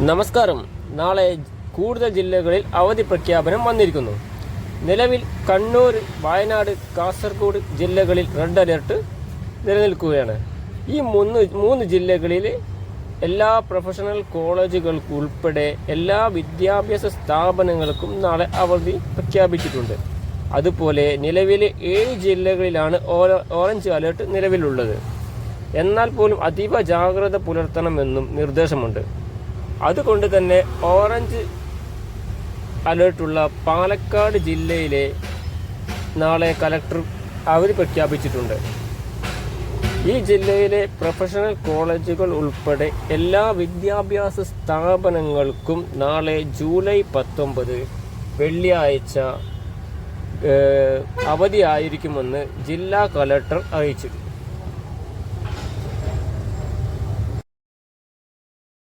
നമസ്കാരം. നാളെ കൂടുതൽ ജില്ലകളിൽ അവധി പ്രഖ്യാപനം വന്നിരിക്കുന്നു. നിലവിൽ കണ്ണൂർ, വയനാട്, കാസർഗോഡ് ജില്ലകളിൽ റെഡ് അലർട്ട് നിലനിൽക്കുകയാണ്. ഈ മൂന്ന് ജില്ലകളിൽ എല്ലാ പ്രൊഫഷണൽ കോളേജുകൾക്കും ഉൾപ്പെടെ എല്ലാ വിദ്യാഭ്യാസ സ്ഥാപനങ്ങൾക്കും നാളെ അവധി പ്രഖ്യാപിച്ചിട്ടുണ്ട്. അതുപോലെ നിലവിലെ 7 ജില്ലകളിലാണ് ഓറഞ്ച് അലർട്ട് നിലവിലുള്ളത്. എന്നാൽ പോലും അതീവ ജാഗ്രത പുലർത്തണമെന്നും നിർദ്ദേശമുണ്ട്. അതുകൊണ്ട് തന്നെ ഓറഞ്ച് അലേർട്ടുള്ള പാലക്കാട് ജില്ലയിലെ നാളെ കലക്ടർ അവധി പ്രഖ്യാപിച്ചിട്ടുണ്ട്. ഈ ജില്ലയിലെ പ്രൊഫഷണൽ കോളേജുകൾ ഉൾപ്പെടെ എല്ലാ വിദ്യാഭ്യാസ സ്ഥാപനങ്ങൾക്കും നാളെ ജൂലൈ 19 വെള്ളിയാഴ്ച അവധിയായിരിക്കുമെന്ന് ജില്ലാ കലക്ടർ അറിയിച്ചു.